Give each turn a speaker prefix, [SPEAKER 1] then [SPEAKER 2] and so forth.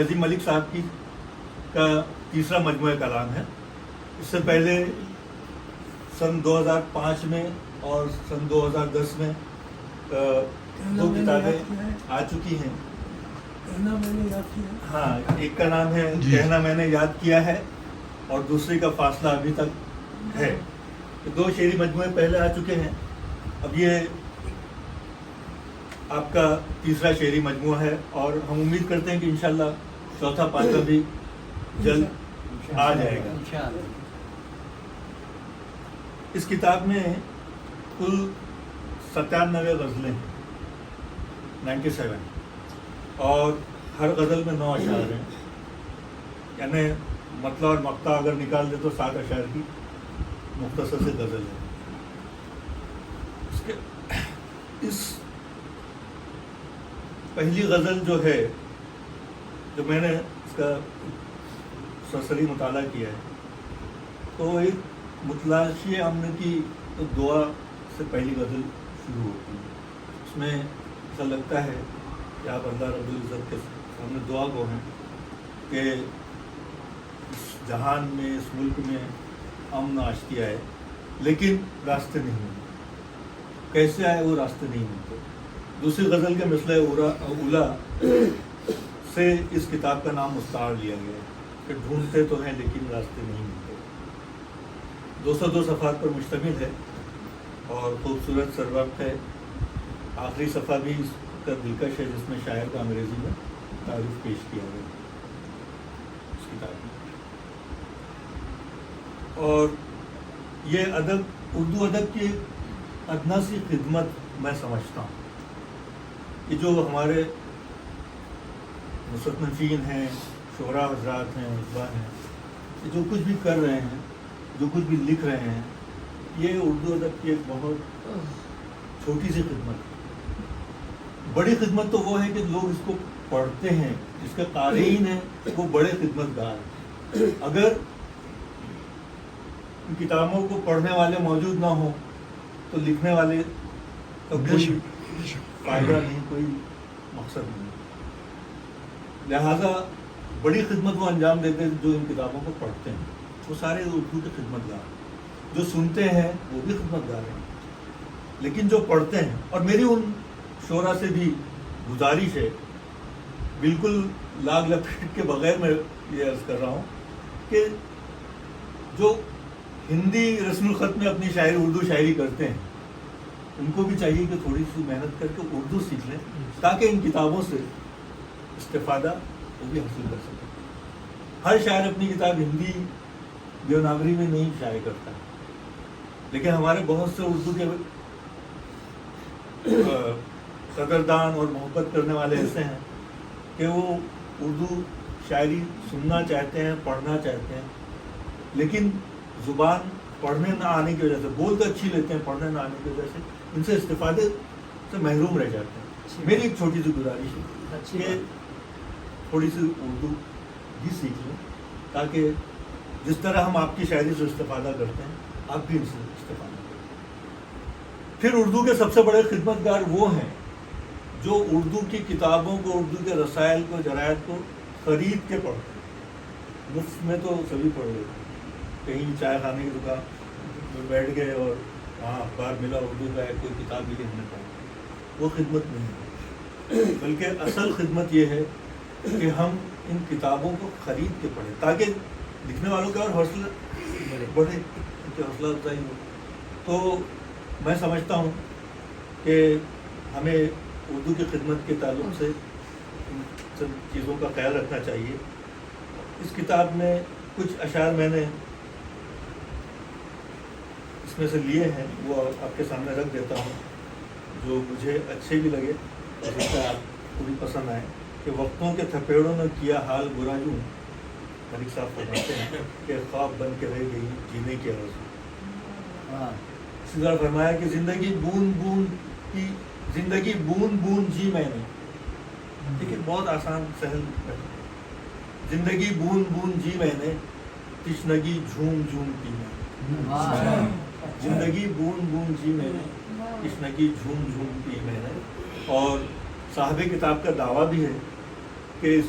[SPEAKER 1] عظیم ملک صاحب کی کا تیسرا مجموعہ کلام ہے. اس سے پہلے سن 2005 میں اور سن 2010 میں دو کتابیں آ چکی ہیں.
[SPEAKER 2] کہنا میں نے یاد کیا.
[SPEAKER 1] ہاں، ایک کا نام ہے کہنا میں نے یاد کیا ہے اور دوسری کا فاصلہ ابھی تک ہے. دو شعری مجموعے پہلے آ چکے ہیں. اب یہ آپ کا تیسرا شعری مجموعہ ہے اور ہم امید کرتے ہیں کہ انشاءاللہ چوتھا پانچواں بھی جلد آ جائے گا. اس کتاب میں کل 97 غزلیں ہیں، 97، اور ہر غزل میں 9 اشعار ہیں. یعنی مطلع اور مقطع اگر نکال دے تو 7 اشعار کی مختصر سے غزل ہے. اس پہلی غزل جو ہے، جو میں نے اس کا سرسری مطالعہ کیا ہے، تو ایک متلاشی امن کی تو دعا سے پہلی غزل شروع ہوتی ہے. اس میں ایسا لگتا ہے کہ آپ اللہ رب العزت کے سامنے دعا کو ہیں کہ اس جہان میں، اس ملک میں امن آشتی آئے، لیکن راستے نہیں ملتے. کیسے آئے وہ راستے نہیں ملتے. دوسری غزل کے مثل اولا سے اس کتاب کا نام مستعار لیا گیا ہے کہ ڈھونڈتے تو ہیں لیکن راستے نہیں ملتے. 202 صفحات پر مشتمل ہے اور خوبصورت سروقت ہے. آخری صفحہ بھی اس کا دلکش ہے، جس میں شاعر کا انگریزی میں تعارف پیش کیا گیا اس کتاب میں. اور یہ ادب، اردو ادب کی ادنا سی خدمت میں سمجھتا ہوں کہ جو ہمارے مصنفین ہیں، شعراء حضرات ہیں، اطباء ہیں، یہ جو کچھ بھی کر رہے ہیں، جو کچھ بھی لکھ رہے ہیں، یہ اردو ادب کی ایک بہت چھوٹی سی خدمت ہے. بڑی خدمت تو وہ ہے کہ لوگ اس کو پڑھتے ہیں، جس کے قارئین ہیں وہ بڑے خدمت گار ہیں. اگر ان کتابوں کو پڑھنے والے موجود نہ ہوں تو لکھنے والے کا کوئی فائدہ نہیں، کوئی مقصد نہیں. لہذا بڑی خدمت وہ انجام دیتے ہیں جو ان کتابوں کو پڑھتے ہیں. وہ سارے اردو کے خدمت گار ہیں. جو سنتے ہیں وہ بھی خدمت گار ہیں، لیکن جو پڑھتے ہیں، اور میری ان شعراء سے بھی گزارش ہے، بالکل لاگ لپیٹ کے بغیر میں یہ عرض کر رہا ہوں کہ جو ہندی رسم الخط میں اپنی شاعری، اردو شاعری کرتے ہیں، ان کو بھی چاہیے کہ تھوڑی سی محنت کر کے اردو سیکھ لیں تاکہ ان کتابوں سے استفادہ وہ بھی حاصل کر سکیں. ہر شاعر اپنی کتاب ہندی دیوناگری میں نہیں شائع کرتا ہے، لیکن ہمارے بہت سے اردو کے قدردان اور محبت کرنے والے ایسے ہیں کہ وہ اردو شاعری سننا چاہتے ہیں، پڑھنا چاہتے ہیں، لیکن زبان پڑھنے نہ آنے کی وجہ سے، بول تو اچھی لیتے ہیں، پڑھنے نہ آنے کی وجہ سے ان سے استفادے سے محروم رہ جاتے ہیں. میری ایک چھوٹی سی گزارش ہے کہ تھوڑی سی اردو بھی سیکھ لیں تاکہ جس طرح ہم آپ کی شاعری سے استفادہ کرتے ہیں، آپ بھی ان سے استفادہ کریں. پھر اردو کے سب سے بڑے خدمت گار وہ ہیں جو اردو کی کتابوں کو، اردو کے رسائل کو، جرائد کو خرید کے پڑھتے ہیں. مفت میں تو سبھی پڑھ لیتے ہیں. کہیں چائے خانے کی دکان میں بیٹھ گئے اور وہاں اخبار ملا اردو کا ہے، کوئی کتاب بھی ہم نے پڑھی، وہ خدمت نہیں ہے. بلکہ اصل خدمت یہ ہے کہ ہم ان کتابوں کو خرید کے پڑھیں تاکہ لکھنے والوں کا اور حوصلہ بڑھے، ان کی حوصلہ افزائی ہو. تو میں سمجھتا ہوں کہ ہمیں اردو کی خدمت کے تعلق سے ان سب چیزوں کا خیال رکھنا چاہیے. اس کتاب میں کچھ اشعار میں نے اس میں سے لیے ہیں، وہ آپ کے سامنے رکھ دیتا ہوں، جو مجھے اچھے بھی لگے، جس کا آپ کو بھی پسند آئے. کہ وقتوں کے تھپیڑوں نے کیا حال برا یوں، ملک صاحب فرماتے ہیں کہ خواب بن کے رہ گئی جینے کی آرزو. اسی طرح فرمایا کہ زندگی بوند بوند جی میں نے. دیکھیے بہت آسان سہل ہے. زندگی بوند بوند جی میں نے، تشنگی جھوم جھوم پی میں. زندگی بوند بوند جی میں نے، تشنگی جھوم جھوم پی میں نے. اور صاحب کتاب کا دعویٰ بھی ہے کہ اس